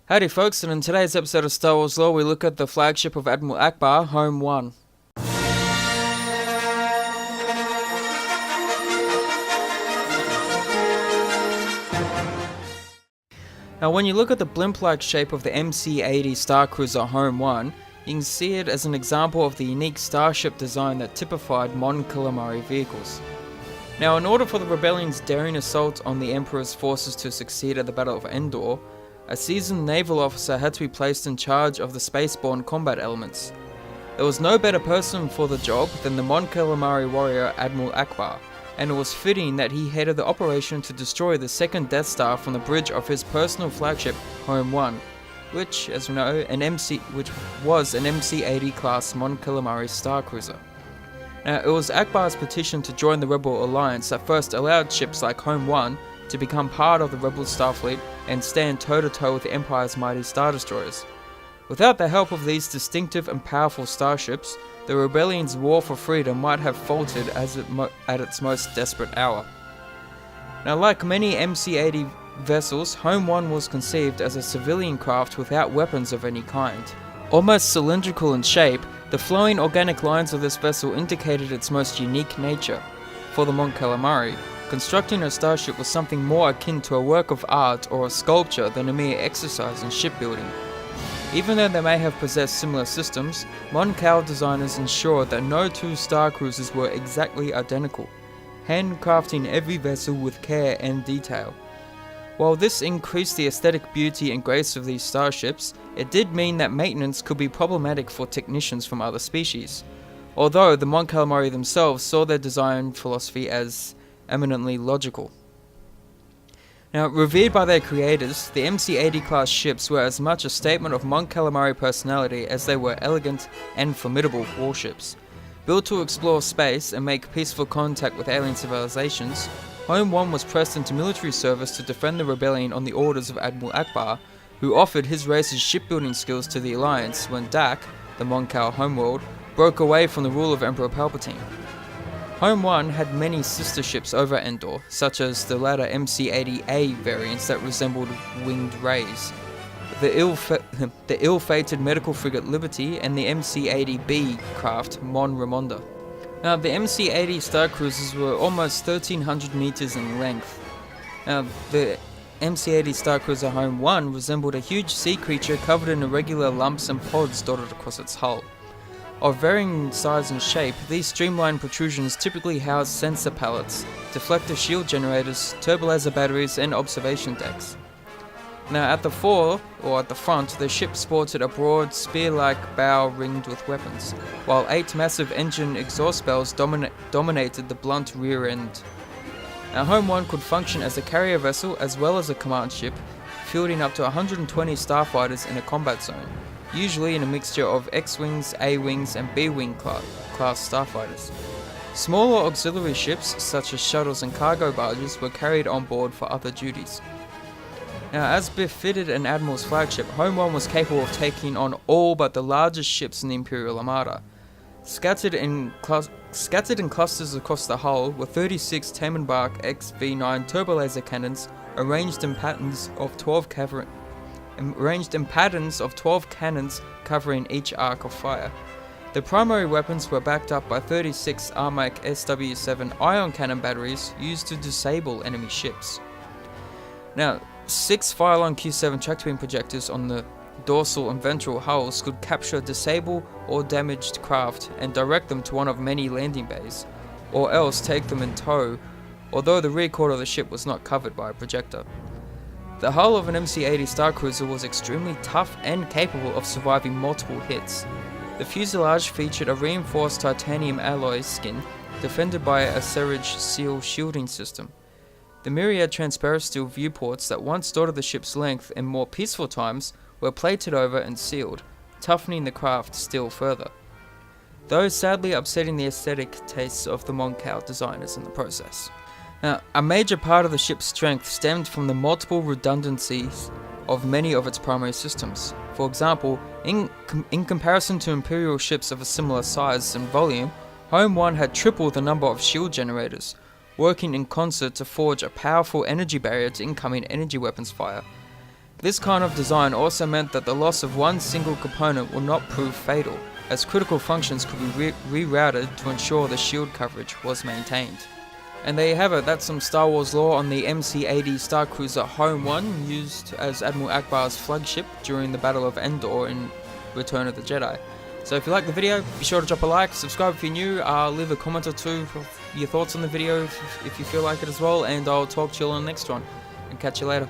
Howdy folks, and in today's episode of Star Wars Lore we look at the flagship of Admiral Ackbar, Home 1. Now when you look at the blimp-like shape of the MC-80 Starcruiser Home 1, you can see it as an example of the unique starship design that typified Mon Calamari vehicles. Now in order for the Rebellion's daring assault on the Emperor's forces to succeed at the Battle of Endor, a seasoned naval officer had to be placed in charge of the spaceborne combat elements. There was no better person for the job than the Mon Calamari warrior Admiral Ackbar, and it was fitting that he headed the operation to destroy the second Death Star from the bridge of his personal flagship, Home 1, which, as we know, was an MC-80 class Mon Calamari Starcruiser. Now, it was Ackbar's petition to join the Rebel Alliance that first allowed ships like Home 1 to become part of the Rebel Starfleet and stand toe-to-toe with the Empire's mighty Star Destroyers. Without the help of these distinctive and powerful starships, the Rebellion's war for freedom might have faltered at its most desperate hour. Now, like many MC-80 vessels, Home 1 was conceived as a civilian craft without weapons of any kind. Almost cylindrical in shape, the flowing organic lines of this vessel indicated its most unique nature. For the Mon Calamari, constructing a starship was something more akin to a work of art or a sculpture than a mere exercise in shipbuilding. Even though they may have possessed similar systems, Mon Cal designers ensured that no two star cruisers were exactly identical, handcrafting every vessel with care and detail. While this increased the aesthetic beauty and grace of these starships, it did mean that maintenance could be problematic for technicians from other species, although the Mon Calamari themselves saw their design philosophy as eminently logical. Now, revered by their creators, the MC-80 class ships were as much a statement of Mon Calamari personality as they were elegant and formidable warships. Built to explore space and make peaceful contact with alien civilizations, Home 1 was pressed into military service to defend the rebellion on the orders of Admiral Ackbar, who offered his race's shipbuilding skills to the Alliance when Dak, the Mon Cal homeworld, broke away from the rule of Emperor Palpatine. Home 1 had many sister ships over Endor, such as the latter MC-80A variants that resembled winged rays, the ill-fated medical frigate Liberty, and the MC-80B craft Mon Ramonda. Now, the MC-80 Starcruisers were almost 1,300 meters in length. Now, the MC-80 Starcruiser Home 1 resembled a huge sea creature covered in irregular lumps and pods dotted across its hull. Of varying size and shape, these streamlined protrusions typically house sensor pallets, deflector shield generators, turbolaser batteries, and observation decks. Now at the front, the ship sported a broad, spear-like bow ringed with weapons, while 8 massive engine exhaust bells dominated the blunt rear end. Now Home 1 could function as a carrier vessel as well as a command ship, fielding up to 120 starfighters in a combat zone, usually in a mixture of X-Wings, A-Wings, and B-Wing class starfighters. Smaller auxiliary ships, such as shuttles and cargo barges, were carried on board for other duties. Now, as befitted an admiral's flagship, Home 1 was capable of taking on all but the largest ships in the Imperial Armada. Scattered in clusters across the hull were 36 Tamenbach XV9 turbolaser cannons arranged in patterns of 12 cannons covering each arc of fire. The primary weapons were backed up by 36 Armac SW7 ion cannon batteries used to disable enemy ships. Now, 6 Phylon Q7 track-beam projectors on the dorsal and ventral hulls could capture, disable, or damaged craft and direct them to one of many landing bays, or else take them in tow, although the rear quarter of the ship was not covered by a projector. The hull of an MC-80 Starcruiser was extremely tough and capable of surviving multiple hits. The fuselage featured a reinforced titanium alloy skin defended by a serrage seal shielding system. The myriad transparent steel viewports that once dotted the ship's length in more peaceful times were plated over and sealed, toughening the craft still further, though sadly upsetting the aesthetic tastes of the Mon Cal designers in the process. Now, a major part of the ship's strength stemmed from the multiple redundancies of many of its primary systems. For example, in comparison to Imperial ships of a similar size and volume, Home 1 had triple the number of shield generators, working in concert to forge a powerful energy barrier to incoming energy weapons fire. This kind of design also meant that the loss of one single component will not prove fatal, as critical functions could be rerouted to ensure the shield coverage was maintained. And there you have it, that's some Star Wars lore on the MC-80 Starcruiser Home 1, used as Admiral Ackbar's flagship during the Battle of Endor in Return of the Jedi. So if you like the video, be sure to drop a like, subscribe if you're new, leave a comment or two for your thoughts on the video if you feel like it as well, and I'll talk to you on the next one, and catch you later.